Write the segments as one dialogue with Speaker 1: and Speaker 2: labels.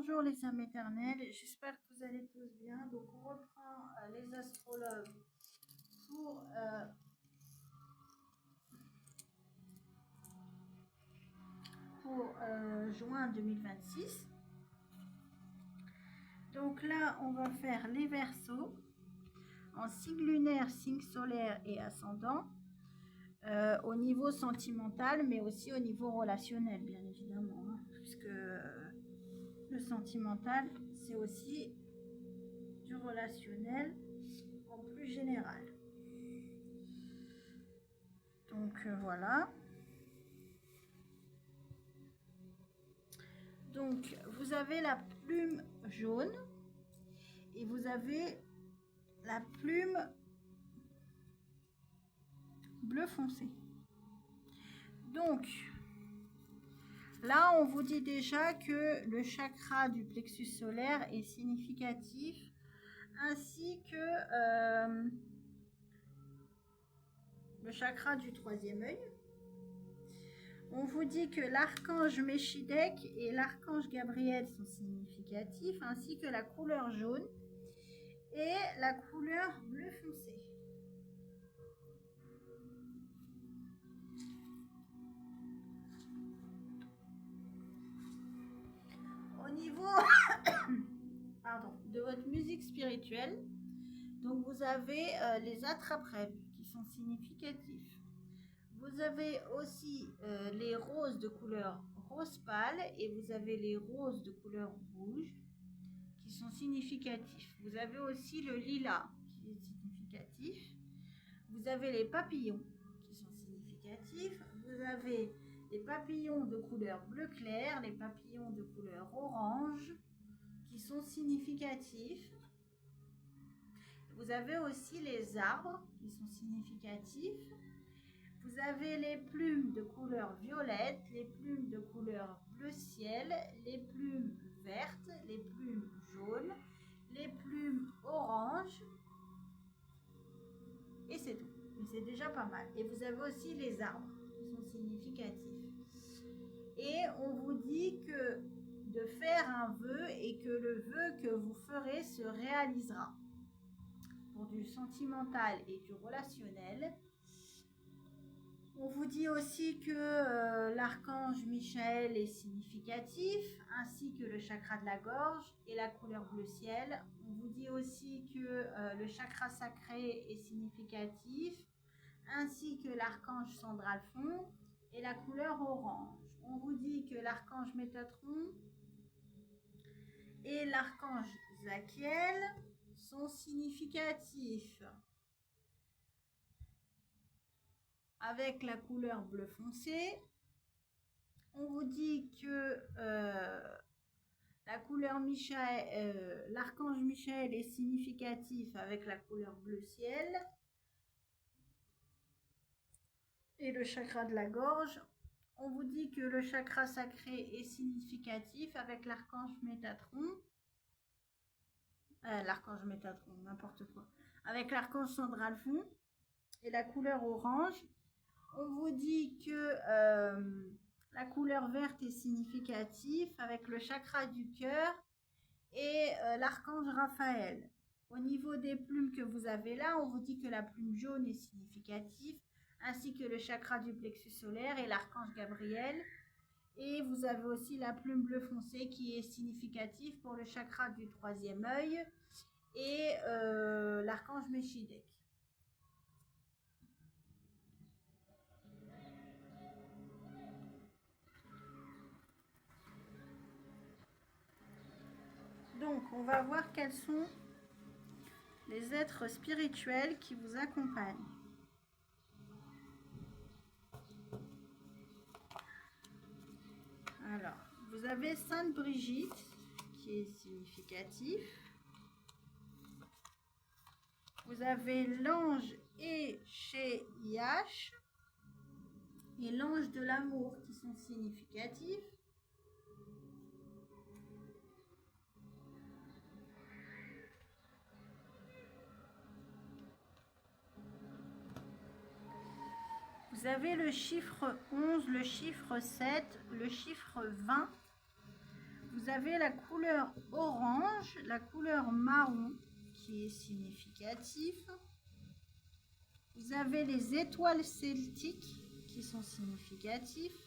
Speaker 1: Bonjour les âmes éternelles, j'espère que vous allez tous bien. Donc on reprend les astrologues pour juin 2026. Donc là on va faire les Verseaux en signe lunaire, signe solaire et ascendant, au niveau sentimental mais aussi au niveau relationnel bien évidemment, hein, puisque le sentimental c'est aussi du relationnel en plus général. Donc voilà. Donc vous avez la plume jaune et vous avez la plume bleu foncé. Donc là on vous dit déjà que le chakra du plexus solaire est significatif, ainsi que le chakra du troisième œil. On vous dit que l'archange Méchidec et l'archange Gabriel sont significatifs, ainsi que la couleur jaune et la couleur bleu foncé. Au niveau de votre musique spirituelle, donc vous avez les attrape-rêves qui sont significatifs. Vous avez aussi les roses de couleur rose pâle et vous avez les roses de couleur rouge qui sont significatifs. Vous avez aussi le lilas qui est significatif. Vous avez les papillons qui sont significatifs. Vous avez les papillons de couleur bleu clair, les papillons de couleur orange qui sont significatifs. Vous avez aussi les arbres qui sont significatifs. Vous avez les plumes de couleur violette, les plumes de couleur bleu ciel, les plumes vertes, les plumes jaunes, les plumes orange. Et c'est tout. Et c'est déjà pas mal. Et vous avez aussi les arbres qui sont significatifs. Et on vous dit que de faire un vœu et que le vœu que vous ferez se réalisera. Pour du sentimental et du relationnel. On vous dit aussi que l'archange Michael est significatif, ainsi que le chakra de la gorge et la couleur bleu ciel. On vous dit aussi que le chakra sacré est significatif, ainsi que l'archange Sandralphon et la couleur orange. On vous dit que l'archange Métatron et l'archange Zachiel sont significatifs. Avec la couleur bleu foncé, on vous dit que la couleur l'archange Michael est significatif avec la couleur bleu ciel et le chakra de la gorge. On vous dit que le chakra sacré est significatif avec l'archange Métatron. N'importe quoi. Avec l'archange Sandralphon et la couleur orange. On vous dit que la couleur verte est significative avec le chakra du cœur et l'archange Raphaël. Au niveau des plumes que vous avez là, on vous dit que la plume jaune est significative, ainsi que le chakra du plexus solaire et l'archange Gabriel. Et vous avez aussi la plume bleu foncé qui est significative pour le chakra du troisième œil et l'archange Méchidec. Donc, on va voir quels sont les êtres spirituels qui vous accompagnent. Alors, vous avez Sainte Brigitte, qui est significatif. Vous avez l'ange Échéiache et l'ange de l'amour qui sont significatifs. Vous avez le chiffre 11, le chiffre 7, le chiffre 20. Vous avez la couleur orange, la couleur marron qui est significative. Vous avez les étoiles celtiques qui sont significatifs.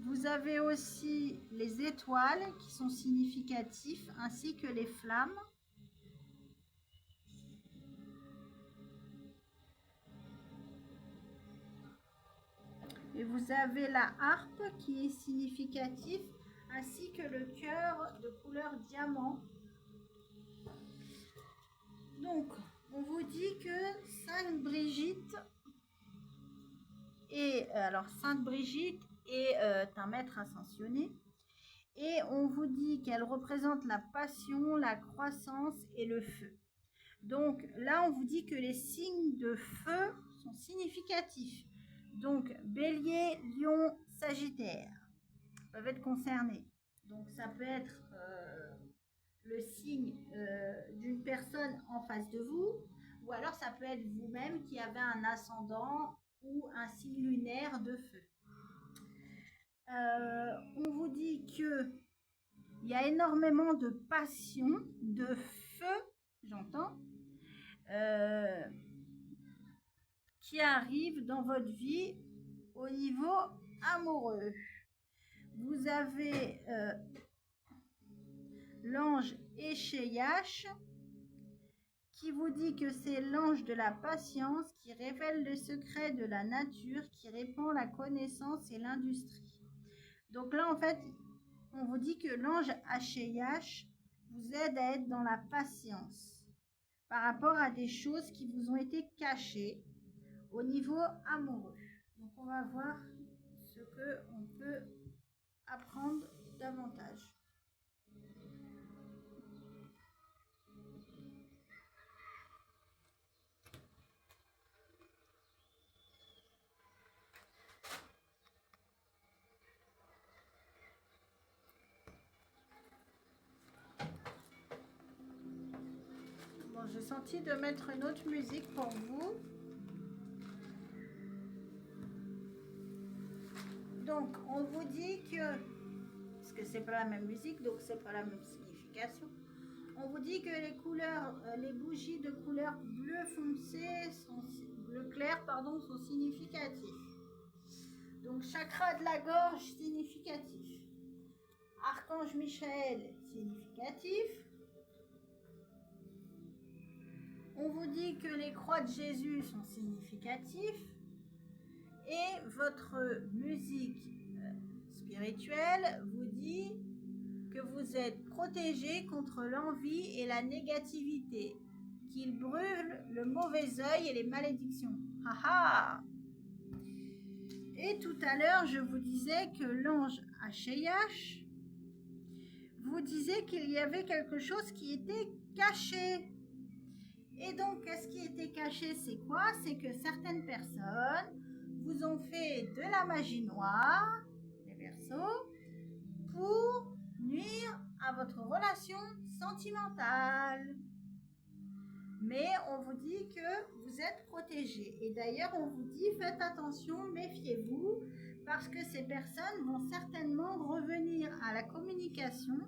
Speaker 1: Vous avez aussi les étoiles qui sont significatifs ainsi que les flammes. Et vous avez la harpe qui est significative ainsi que le cœur de couleur diamant. Donc, on vous dit que Sainte Brigitte est, un maître ascensionné. Et on vous dit qu'elle représente la passion, la croissance et le feu. Donc là, on vous dit que les signes de feu sont significatifs. Donc Bélier, Lion, Sagittaire peuvent être concernés. Donc ça peut être le signe d'une personne en face de vous, ou alors ça peut être vous-même qui avez un ascendant ou un signe lunaire de feu. On vous dit que il y a énormément de passion, de feu, j'entends, qui arrive dans votre vie au niveau amoureux. Vous avez l'ange Écheiache qui vous dit que c'est l'ange de la patience qui révèle le secret de la nature, qui répand la connaissance et l'industrie. Donc là, en fait, on vous dit que l'ange Écheiache vous aide à être dans la patience par rapport à des choses qui vous ont été cachées au niveau amoureux. Donc on va voir ce qu'on peut apprendre davantage. Bon, j'ai senti de mettre une autre musique pour vous. Donc, on vous dit que, parce que c'est pas la même musique, donc c'est pas la même signification. On vous dit que les couleurs, les bougies de couleur bleu foncé, bleu clair, sont significatifs. Donc, chakra de la gorge, significatif. Archange Michael, significatif. On vous dit que les croix de Jésus sont significatifs. Et votre musique spirituelle vous dit que vous êtes protégé contre l'envie et la négativité, qu'il brûle le mauvais œil et les malédictions. Haha! Et tout à l'heure, je vous disais que l'ange Écheiache vous disait qu'il y avait quelque chose qui était caché. Et donc, qu'est-ce qui était caché? C'est quoi? C'est que certaines personnes vous ont fait de la magie noire, les Verseaux, pour nuire à votre relation sentimentale. Mais on vous dit que vous êtes protégé. Et d'ailleurs, on vous dit, faites attention, méfiez-vous, parce que ces personnes vont certainement revenir à la communication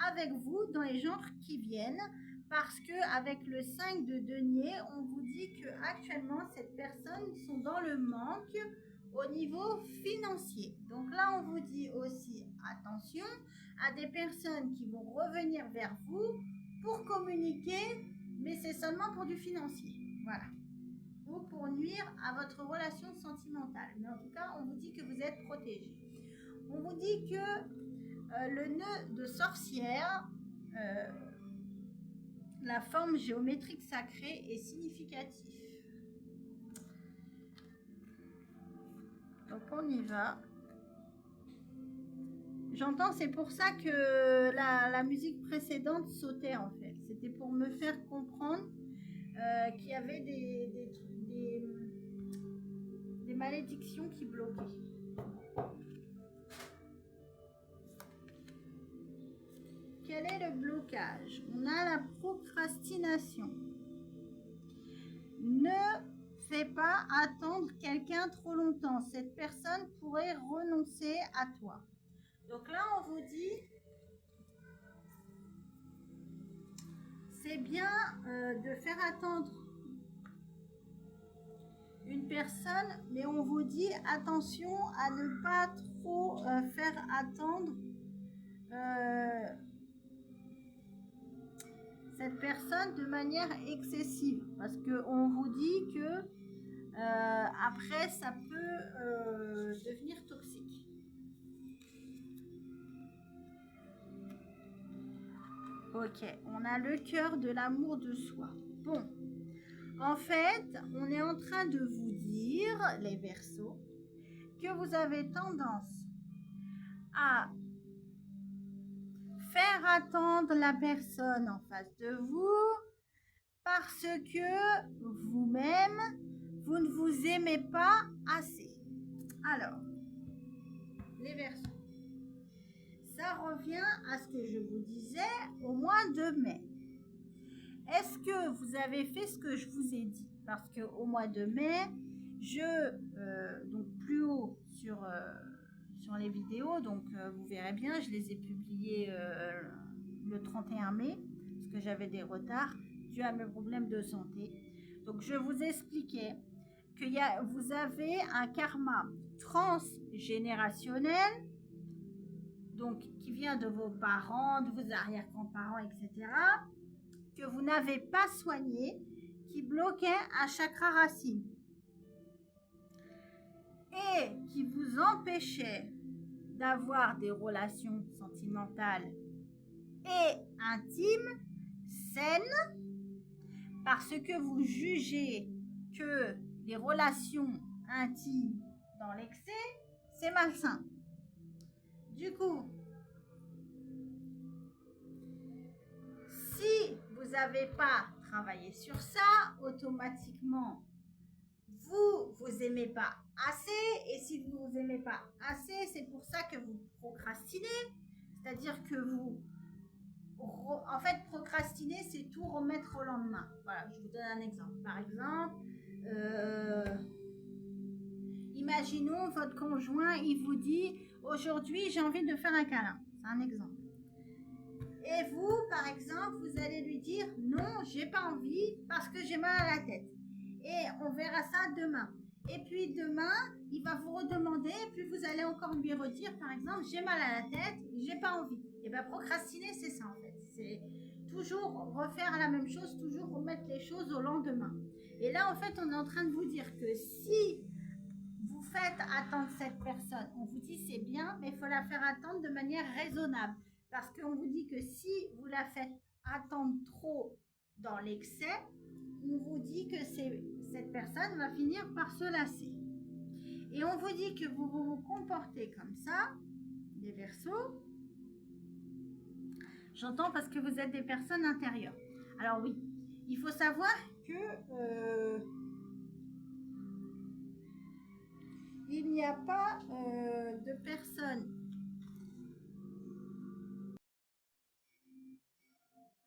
Speaker 1: avec vous dans les jours qui viennent, parce que avec le 5 de denier, on vous dit que actuellement ces personnes sont dans le manque au niveau financier. Donc là, on vous dit aussi attention à des personnes qui vont revenir vers vous pour communiquer, mais c'est seulement pour du financier. Voilà. Ou pour nuire à votre relation sentimentale. Mais en tout cas, on vous dit que vous êtes protégé. On vous dit que le nœud de sorcière, la forme géométrique sacrée est significative. Donc on y va. J'entends, c'est pour ça que la musique précédente sautait en fait. C'était pour me faire comprendre qu'il y avait des malédictions qui bloquaient. Quel est le blocage? On a la procrastination. Ne fais pas attendre quelqu'un trop longtemps. Cette personne pourrait renoncer à toi. Donc là, on vous dit, c'est bien de faire attendre une personne, mais on vous dit attention à ne pas trop faire attendre cette personne de manière excessive, parce que on vous dit que après ça peut devenir toxique. Ok, on a le cœur de l'amour de soi. Bon, en fait, on est en train de vous dire, les Verseaux, que vous avez tendance à faire attendre la personne en face de vous parce que vous-même, vous ne vous aimez pas assez. Alors, les Verseaux, ça revient à ce que je vous disais au mois de mai. Est-ce que vous avez fait ce que je vous ai dit? Parce qu'au mois de mai, donc plus haut sur les vidéos, donc vous verrez bien, je les ai publiées le 31 mai, parce que j'avais des retards dû à mes problèmes de santé. Donc je vous expliquais que vous avez un karma transgénérationnel, donc qui vient de vos parents, de vos arrière-grands-parents, etc., que vous n'avez pas soigné, qui bloquait un chakra racine et qui vous empêchait d'avoir des relations sentimentales et intimes saines, parce que vous jugez que les relations intimes dans l'excès, c'est malsain. Du coup, si vous n'avez pas travaillé sur ça, automatiquement, vous aimez pas assez, et si vous vous aimez pas assez, c'est pour ça que vous procrastinez, c'est-à-dire que en fait, procrastiner, c'est tout remettre au lendemain. Voilà, je vous donne un exemple. Par exemple, imaginons votre conjoint, il vous dit aujourd'hui j'ai envie de faire un câlin. C'est un exemple. Et vous, par exemple, vous allez lui dire non, j'ai pas envie parce que j'ai mal à la tête. Et on verra ça demain. Et puis demain, il va vous redemander, et puis vous allez encore lui redire, par exemple, j'ai mal à la tête, j'ai pas envie. Et bien procrastiner, c'est ça en fait. C'est toujours refaire la même chose, toujours remettre les choses au lendemain. Et là, en fait, on est en train de vous dire que si vous faites attendre cette personne, on vous dit c'est bien, mais il faut la faire attendre de manière raisonnable. Parce qu'on vous dit que si vous la faites attendre trop dans l'excès, on vous dit que cette personne va finir par se lasser. Et on vous dit que vous vous comportez comme ça, les Verseaux. J'entends parce que vous êtes des personnes intérieures. Alors oui, il faut savoir que il n'y a pas de personnes.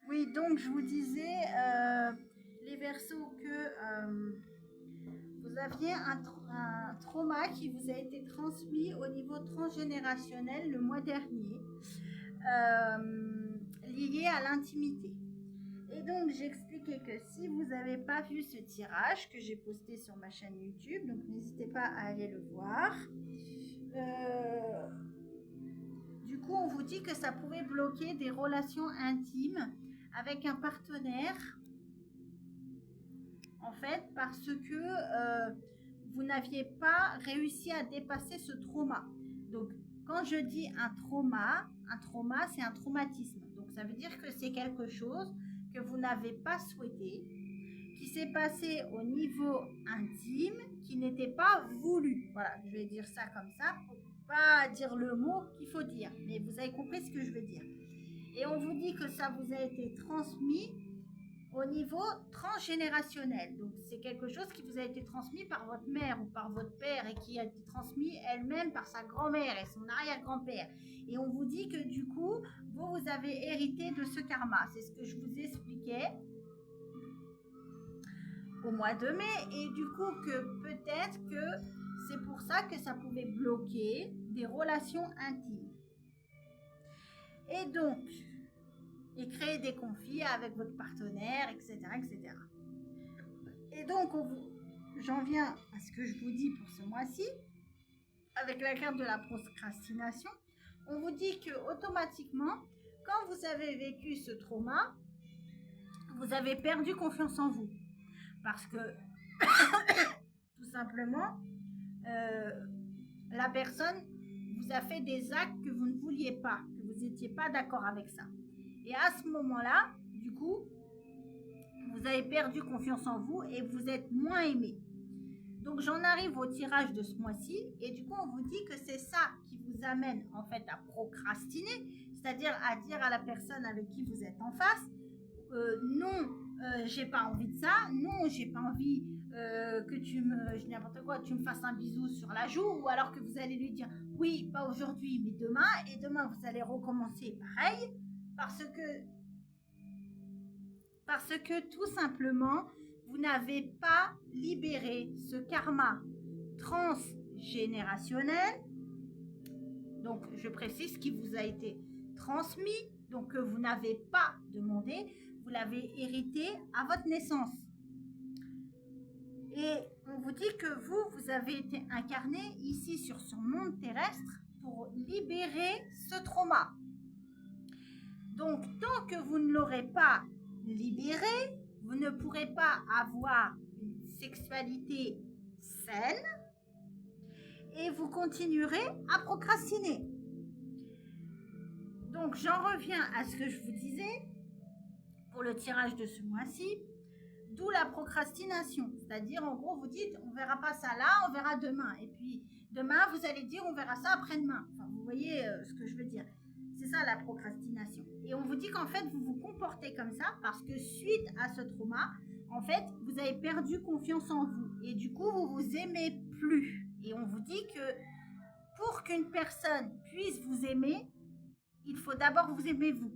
Speaker 1: Oui, donc je vous disais, les Verseaux, que vous aviez un trauma qui vous a été transmis au niveau transgénérationnel le mois dernier, lié à l'intimité. Et donc j'expliquais que si vous n'avez pas vu ce tirage que j'ai posté sur ma chaîne YouTube, donc n'hésitez pas à aller le voir. Du coup, on vous dit que ça pourrait bloquer des relations intimes avec un partenaire, en fait, parce que vous n'aviez pas réussi à dépasser ce trauma. Donc, quand je dis un trauma, c'est un traumatisme. Donc, ça veut dire que c'est quelque chose que vous n'avez pas souhaité, qui s'est passé au niveau intime, qui n'était pas voulu. Voilà, je vais dire ça comme ça pour pas dire le mot qu'il faut dire, mais vous avez compris ce que je veux dire. Et on vous dit que ça vous a été transmis au niveau transgénérationnel. Donc c'est quelque chose qui vous a été transmis par votre mère ou par votre père et qui a été transmis elle-même par sa grand-mère et son arrière-grand-père. Et on vous dit que du coup, vous avez hérité de ce karma. C'est ce que je vous expliquais. au mois de mai et du coup que peut-être que c'est pour ça que ça pouvait bloquer des relations intimes. Et donc, et créer des conflits avec votre partenaire, etc. etc. Et donc, j'en viens à ce que je vous dis pour ce mois-ci, avec la carte de la procrastination. On vous dit que automatiquement, quand vous avez vécu ce trauma, vous avez perdu confiance en vous. Parce que, tout simplement, la personne vous a fait des actes que vous ne vouliez pas, que vous n'étiez pas d'accord avec ça. Et à ce moment-là, du coup, vous avez perdu confiance en vous et vous êtes moins aimé. Donc j'en arrive au tirage de ce mois-ci et du coup on vous dit que c'est ça qui vous amène en fait à procrastiner, c'est-à-dire à dire à la personne avec qui vous êtes en face, non, j'ai pas envie de ça, non, j'ai pas envie que tu me fasses un bisou sur la joue, ou alors que vous allez lui dire oui, pas aujourd'hui mais demain, et demain vous allez recommencer pareil, parce que tout simplement vous n'avez pas libéré ce karma transgénérationnel, donc je précise qui vous a été transmis, donc que vous n'avez pas demandé, vous l'avez hérité à votre naissance. Et on vous dit que vous avez été incarné ici sur ce monde terrestre pour libérer ce trauma. Donc tant que vous ne l'aurez pas libéré, vous ne pourrez pas avoir une sexualité saine et vous continuerez à procrastiner. Donc j'en reviens à ce que je vous disais pour le tirage de ce mois-ci, d'où la procrastination. C'est-à-dire en gros vous dites on verra pas ça là, on verra demain. Et puis demain vous allez dire on verra ça après-demain. Enfin vous voyez ce que je veux dire. C'est ça la procrastination. Et on vous dit qu'en fait, vous vous comportez comme ça parce que suite à ce trauma, en fait, vous avez perdu confiance en vous. Et du coup, vous vous aimez plus. Et on vous dit que pour qu'une personne puisse vous aimer, il faut d'abord vous aimer vous.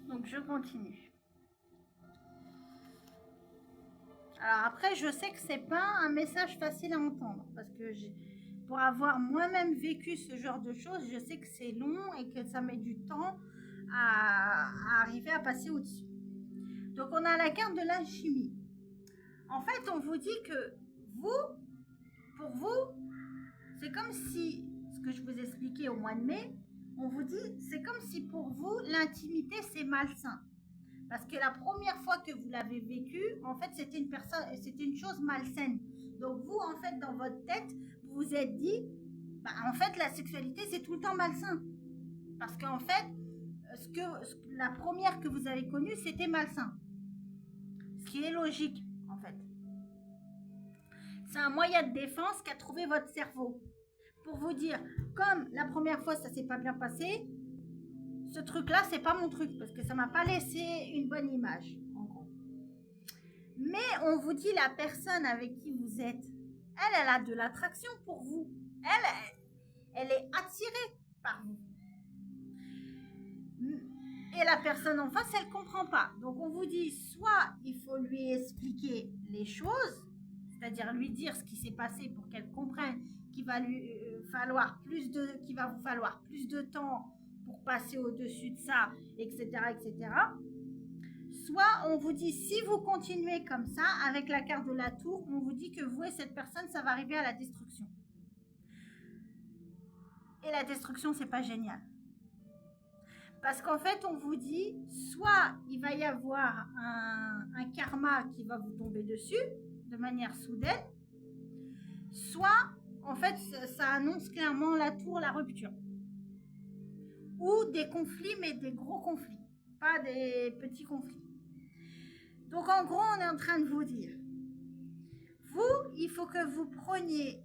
Speaker 1: Donc, je continue. Alors après, je sais que c'est pas un message facile à entendre parce que pour avoir moi-même vécu ce genre de choses, je sais que c'est long et que ça met du temps à arriver à passer au-dessus. Donc on a la carte de l'alchimie. En fait, on vous dit que pour vous, c'est comme si, ce que je vous expliquais au mois de mai, on vous dit, c'est comme si pour vous, l'intimité, c'est malsain. Parce que la première fois que vous l'avez vécu, en fait, c'était une chose malsaine. Donc vous, en fait, dans votre tête, vous vous êtes dit, en fait, la sexualité, c'est tout le temps malsain. Parce qu'en fait, la première que vous avez connue, c'était malsain. Ce qui est logique, en fait. C'est un moyen de défense qu'a trouvé votre cerveau. Pour vous dire, comme la première fois, ça s'est pas bien passé, ce truc-là, c'est pas mon truc parce que ça m'a pas laissé une bonne image, en gros. Mais on vous dit la personne avec qui vous êtes, elle a de l'attraction pour vous. Elle est attirée par vous. Et la personne en face, elle comprend pas. Donc on vous dit, soit il faut lui expliquer les choses, c'est-à-dire lui dire ce qui s'est passé pour qu'elle comprenne qu'il va vous falloir plus de temps pour passer au-dessus de ça, etc., etc. Soit on vous dit, si vous continuez comme ça, avec la carte de la tour, on vous dit que vous et cette personne, ça va arriver à la destruction. Et la destruction, c'est pas génial. Parce qu'en fait, on vous dit, soit il va y avoir un karma qui va vous tomber dessus, de manière soudaine, soit, en fait, ça annonce clairement la tour, la rupture. Ou des conflits, mais des gros conflits, pas des petits conflits. Donc en gros, on est en train de vous dire, vous, il faut que vous preniez,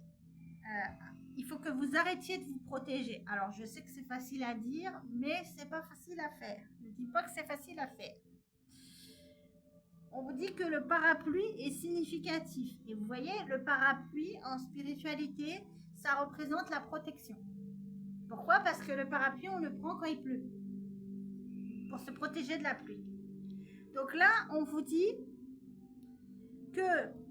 Speaker 1: il faut que vous arrêtiez de vous protéger. Alors je sais que c'est facile à dire, mais c'est pas facile à faire. Je ne dis pas que c'est facile à faire. On vous dit que le parapluie est significatif. Et vous voyez, le parapluie en spiritualité, ça représente la protection. Pourquoi? Parce que le parapluie, on le prend quand il pleut, pour se protéger de la pluie. Donc là, on vous dit que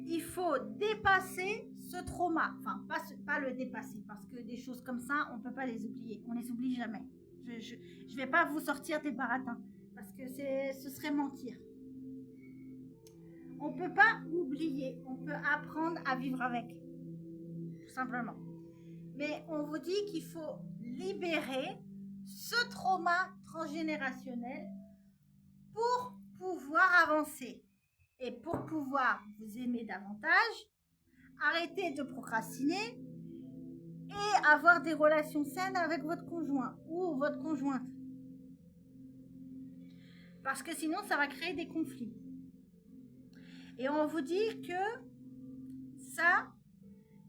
Speaker 1: il faut dépasser ce trauma. Enfin, pas le dépasser, parce que des choses comme ça, on ne peut pas les oublier. On les oublie jamais. Je ne vais pas vous sortir des baratins, parce que ce serait mentir. On ne peut pas oublier, on peut apprendre à vivre avec, tout simplement. Mais on vous dit qu'il faut libérer ce trauma transgénérationnel pour pouvoir avancer. Et pour pouvoir vous aimer davantage, arrêter de procrastiner et avoir des relations saines avec votre conjoint ou votre conjointe. Parce que sinon, ça va créer des conflits. Et on vous dit que ça,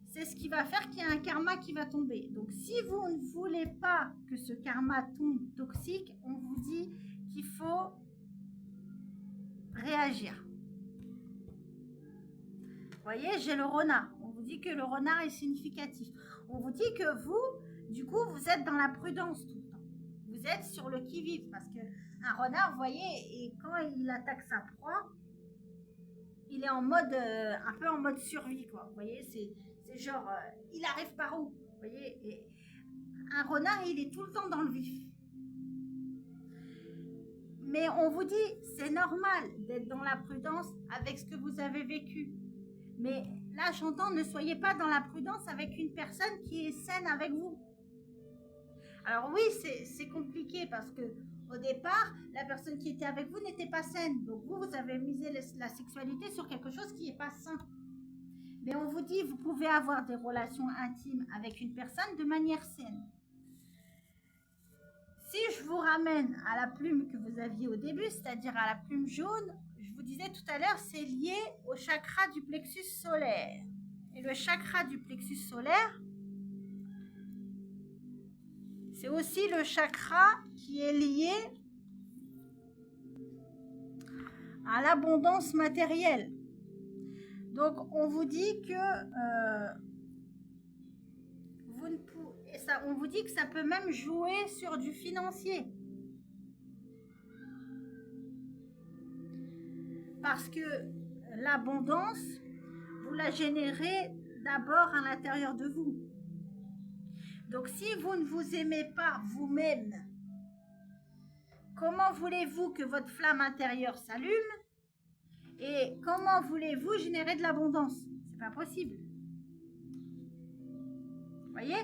Speaker 1: c'est ce qui va faire qu'il y a un karma qui va tomber. Donc, si vous ne voulez pas que ce karma tombe toxique, on vous dit qu'il faut réagir. Vous voyez, j'ai le renard. On vous dit que le renard est significatif. On vous dit que vous, du coup, vous êtes dans la prudence tout le temps. Vous êtes sur le qui-vive. Parce qu'un renard, vous voyez, et quand il attaque sa proie, il est en mode, un peu en mode survie, quoi. Vous voyez, c'est genre, il arrive par où? Vous voyez, et un renard, il est tout le temps dans le vif. Mais on vous dit, c'est normal d'être dans la prudence avec ce que vous avez vécu. Mais là, j'entends, ne soyez pas dans la prudence avec une personne qui est saine avec vous. Alors oui, c'est compliqué parce que au départ, la personne qui était avec vous n'était pas saine. Donc vous avez misé la sexualité sur quelque chose qui n'est pas sain. Mais on vous dit, vous pouvez avoir des relations intimes avec une personne de manière saine. Si je vous ramène à la plume que vous aviez au début, c'est-à-dire à la plume jaune, je vous disais tout à l'heure, c'est lié au chakra du plexus solaire. Et le chakra du plexus solaire, c'est aussi le chakra qui est lié à l'abondance matérielle. Donc, on vous dit que on vous dit que ça peut même jouer sur du financier. Parce que l'abondance, vous la générez d'abord à l'intérieur de vous. Donc, si vous ne vous aimez pas vous-même, comment voulez-vous que votre flamme intérieure s'allume? Et comment voulez-vous générer de l'abondance? C'est pas possible. Vous voyez?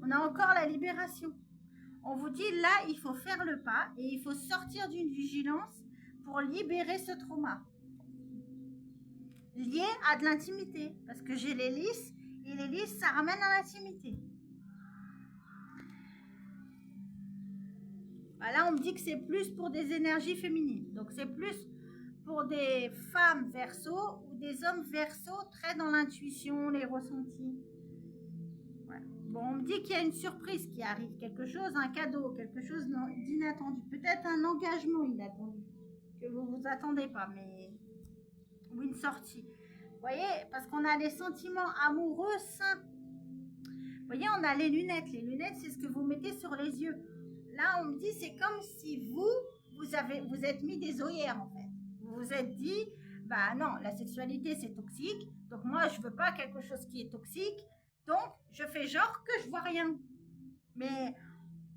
Speaker 1: On a encore la libération. On vous dit, là, il faut faire le pas et il faut sortir d'une vigilance pour libérer ce trauma. Lié à de l'intimité. Parce que j'ai les lys, et les lys, ça ramène à l'intimité. Là, on me dit que c'est plus pour des énergies féminines. Donc, c'est plus pour des femmes verso ou des hommes verso très dans l'intuition, les ressentis. Ouais. Bon, on me dit qu'il y a une surprise qui arrive, quelque chose, un cadeau, quelque chose d'inattendu. Peut-être un engagement inattendu que vous ne vous attendez pas, mais... ou une sortie. Vous voyez, parce qu'on a des sentiments amoureux sains. Vous voyez, on a les lunettes. Les lunettes, c'est ce que vous mettez sur les yeux. Là, on me dit, c'est comme si vous êtes mis des œillères, en fait. Vous vous êtes dit, bah non, la sexualité, c'est toxique. Donc, moi, je veux pas quelque chose qui est toxique. Donc, je fais genre que je vois rien. Mais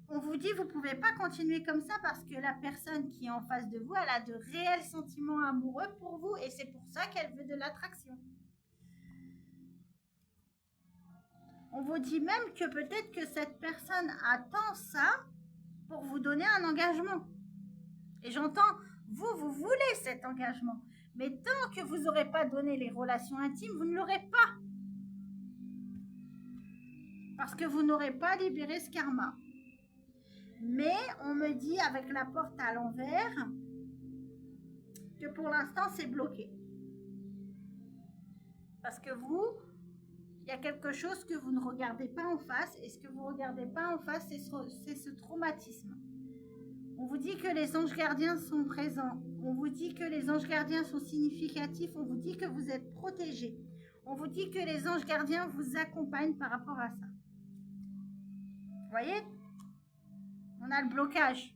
Speaker 1: on vous dit, vous pouvez pas continuer comme ça parce que la personne qui est en face de vous, elle a de réels sentiments amoureux pour vous. Et c'est pour ça qu'elle veut de l'attraction. On vous dit même que peut-être que cette personne attend ça pour vous donner un engagement. Et j'entends, vous voulez cet engagement. Mais tant que vous n'aurez pas donné les relations intimes, vous ne l'aurez pas. Parce que vous n'aurez pas libéré ce karma. Mais on me dit avec la porte à l'envers que pour l'instant c'est bloqué. Parce que vous, il y a quelque chose que vous ne regardez pas en face. Et ce que vous ne regardez pas en face, c'est ce traumatisme. On vous dit que les anges gardiens sont présents. On vous dit que les anges gardiens sont significatifs. On vous dit que vous êtes protégés. On vous dit que les anges gardiens vous accompagnent par rapport à ça. Vous voyez? On a le blocage.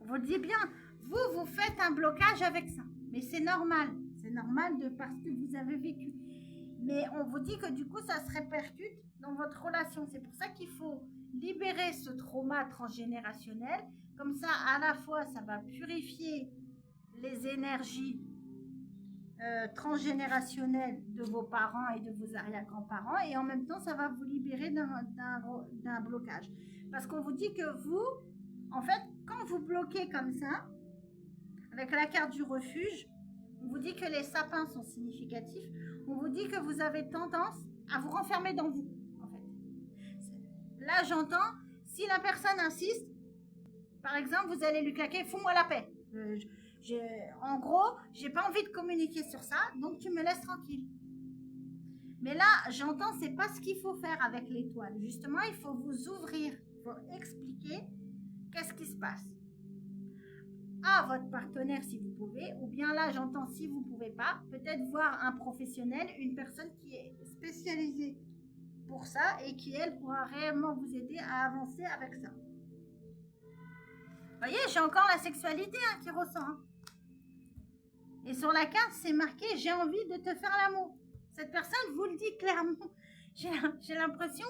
Speaker 1: On vous le dit bien, vous faites un blocage avec ça. Mais c'est normal. C'est normal parce que vous avez vécu. Mais on vous dit que du coup, ça se répercute dans votre relation. C'est pour ça qu'il faut libérer ce trauma transgénérationnel. Comme ça, à la fois, ça va purifier les énergies transgénérationnelles de vos parents et de vos arrière-grands-parents. Et en même temps, ça va vous libérer d'un blocage. Parce qu'on vous dit que vous, en fait, quand vous bloquez comme ça, avec la carte du refuge, on vous dit que les sapins sont significatifs. On vous dit que vous avez tendance à vous renfermer dans vous, en fait. Là, j'entends, si la personne insiste, par exemple, vous allez lui claquer « Fous-moi la paix ». En gros, j'ai pas envie de communiquer sur ça, donc tu me laisses tranquille. Mais là, j'entends, c'est pas ce qu'il faut faire avec l'étoile. Justement, il faut vous ouvrir, il faut expliquer qu'est-ce qui se passe. À votre partenaire si vous pouvez, ou bien là, j'entends si vous pouvez pas, peut-être voir un professionnel, une personne qui est spécialisée pour ça et qui, elle, pourra réellement vous aider à avancer avec ça. Vous voyez, j'ai encore la sexualité qui ressort. Hein. Et sur la carte, c'est marqué « J'ai envie de te faire l'amour ». Cette personne vous le dit clairement. J'ai l'impression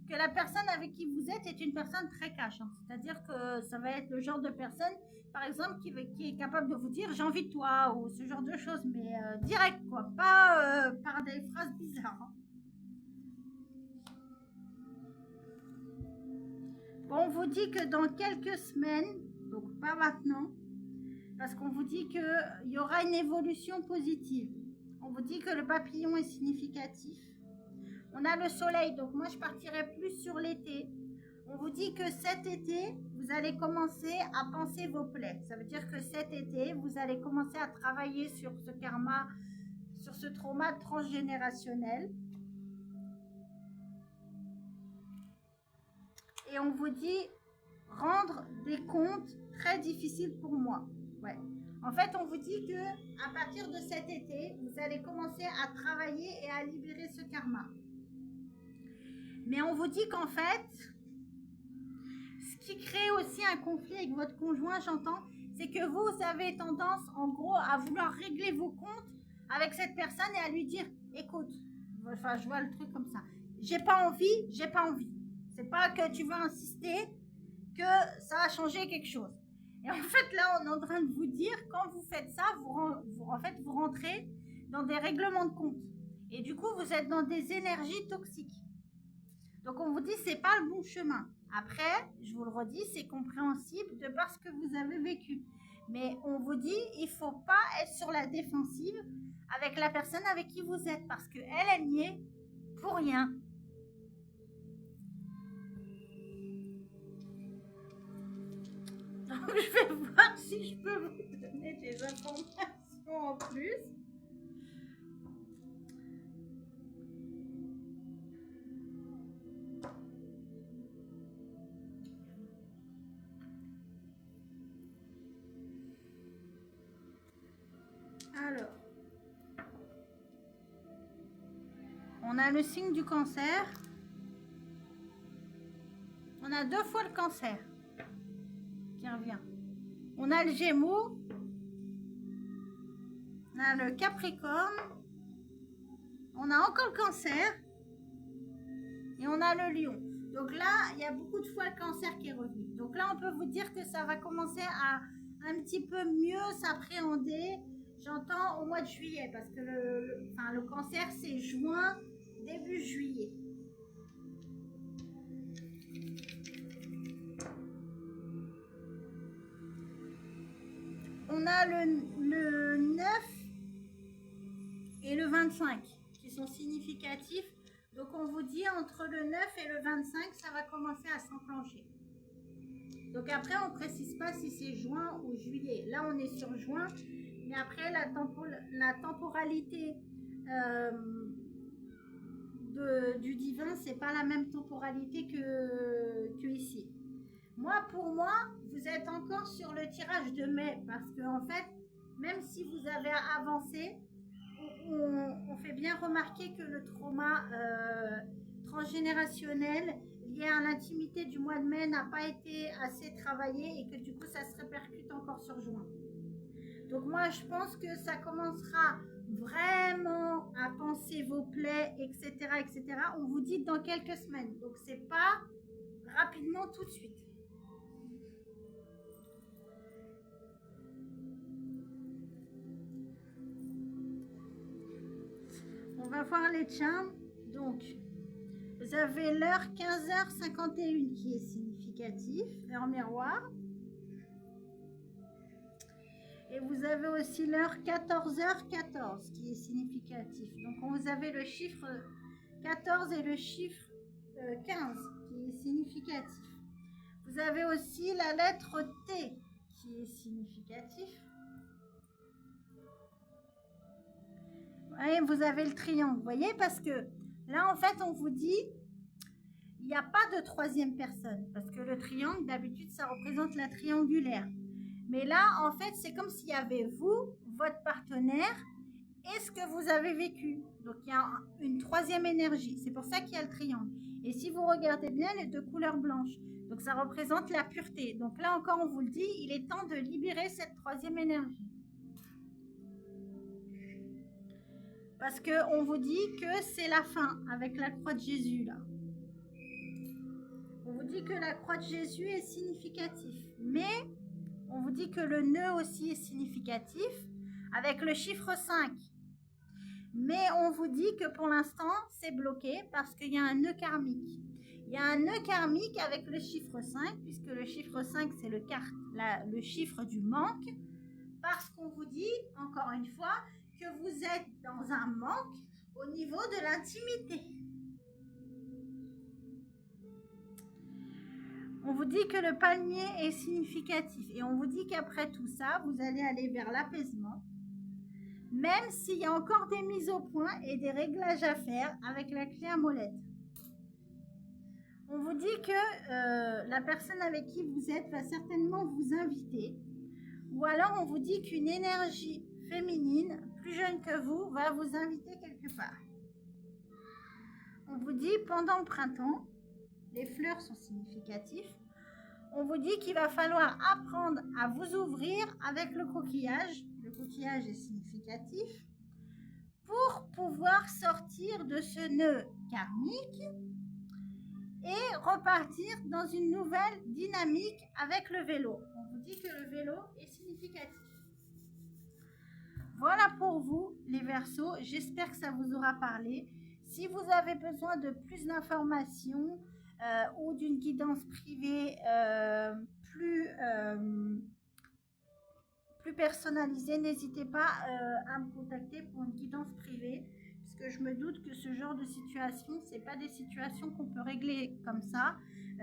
Speaker 1: que la personne avec qui vous êtes est une personne très cash. Hein. C'est-à-dire que ça va être le genre de personne, par exemple, qui est capable de vous dire « J'ai envie de toi » ou ce genre de choses, mais direct, quoi. Pas par des phrases bizarres. Hein. Bon, on vous dit que dans quelques semaines, donc pas maintenant, parce qu'on vous dit qu'il y aura une évolution positive. On vous dit que le papillon est significatif. On a le soleil, donc moi je partirais plus sur l'été. On vous dit que cet été, vous allez commencer à penser vos plaies. Ça veut dire que cet été, vous allez commencer à travailler sur ce karma, sur ce trauma transgénérationnel. Et on vous dit rendre des comptes très difficiles pour moi. Ouais. En fait, on vous dit que à partir de cet été, vous allez commencer à travailler et à libérer ce karma. Mais on vous dit qu'en fait, ce qui crée aussi un conflit avec votre conjoint, j'entends, c'est que vous avez tendance, en gros, à vouloir régler vos comptes avec cette personne et à lui dire, écoute, enfin, je vois le truc comme ça, j'ai pas envie, j'ai pas envie. C'est pas que tu veux insister que ça va changer quelque chose. Et en fait, là, on est en train de vous dire, quand vous faites ça, vous rentrez dans des règlements de compte. Et du coup, vous êtes dans des énergies toxiques. Donc, on vous dit, c'est pas le bon chemin. Après, je vous le redis, c'est compréhensible de par ce que vous avez vécu. Mais on vous dit, il faut pas être sur la défensive avec la personne avec qui vous êtes. Parce qu'elle, elle n'y est pour rien. Donc, je vais voir si je peux vous donner des informations en plus. Alors, on a le signe du cancer. On a 2 fois le cancer qui revient. On a le Gémeaux. On a le Capricorne. On a encore le cancer. Et on a le Lion. Donc là, il y a beaucoup de fois le cancer qui est revenu. Donc là, on peut vous dire que ça va commencer à un petit peu mieux s'appréhender. J'entends au mois de juillet, parce que le cancer, c'est juin, début juillet. On a le 9 et le 25 qui sont significatifs. Donc on vous dit entre le 9 et le 25, ça va commencer à s'enclencher. Donc après, on ne précise pas si c'est juin ou juillet. Là, on est sur juin. Mais après, la temporalité du divin, c'est pas la même temporalité que ici. Pour moi, vous êtes encore sur le tirage de mai. Parce que en fait, même si vous avez avancé, on fait bien remarquer que le trauma transgénérationnel lié à l'intimité du mois de mai n'a pas été assez travaillé et que du coup ça se répercute encore sur juin. Donc moi je pense que ça commencera vraiment à penser vos plaies, etc., etc. On vous dit dans quelques semaines. Donc c'est pas rapidement tout de suite. On va voir les charms. Donc vous avez l'heure 15h51 qui est significatif, heure miroir. Et vous avez aussi l'heure 14h14 qui est significatif. Donc vous avez le chiffre 14 et le chiffre 15 qui est significatif. Vous avez aussi la lettre T qui est significatif. Et vous avez le triangle, vous voyez, parce que là en fait on vous dit il n'y a pas de troisième personne parce que le triangle d'habitude ça représente la triangulaire. Mais là, en fait, c'est comme s'il y avait vous, votre partenaire, et ce que vous avez vécu. Donc, il y a une troisième énergie. C'est pour ça qu'il y a le triangle. Et si vous regardez bien, les deux couleurs blanches. Donc, ça représente la pureté. Donc, là encore, on vous le dit, il est temps de libérer cette troisième énergie. Parce qu'on vous dit que c'est la fin avec la croix de Jésus, là. On vous dit que la croix de Jésus est significative. Mais on vous dit que le nœud aussi est significatif avec le chiffre 5. Mais on vous dit que pour l'instant, c'est bloqué parce qu'il y a un nœud karmique. Il y a un nœud karmique avec le chiffre 5, puisque le chiffre 5, c'est le chiffre du manque. Parce qu'on vous dit, encore une fois, que vous êtes dans un manque au niveau de l'intimité. On vous dit que le palmier est significatif et on vous dit qu'après tout ça, vous allez aller vers l'apaisement, même s'il y a encore des mises au point et des réglages à faire avec la clé à molette. On vous dit que la personne avec qui vous êtes va certainement vous inviter, ou alors on vous dit qu'une énergie féminine, plus jeune que vous, va vous inviter quelque part. On vous dit pendant le printemps, les fleurs sont significatives. On vous dit qu'il va falloir apprendre à vous ouvrir avec le coquillage. Le coquillage est significatif. Pour pouvoir sortir de ce nœud karmique et repartir dans une nouvelle dynamique avec le vélo. On vous dit que le vélo est significatif. Voilà pour vous, les Verseaux. J'espère que ça vous aura parlé. Si vous avez besoin de plus d'informations ou d'une guidance privée plus personnalisée, n'hésitez pas à me contacter pour une guidance privée, parce que je me doute que ce genre de situation, ce n'est pas des situations qu'on peut régler comme ça.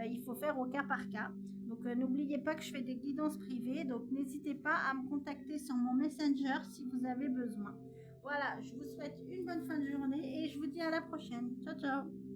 Speaker 1: Il faut faire au cas par cas. Donc n'oubliez pas que je fais des guidances privées, donc n'hésitez pas à me contacter sur mon Messenger si vous avez besoin. Voilà, je vous souhaite une bonne fin de journée et je vous dis à la prochaine. Ciao, ciao.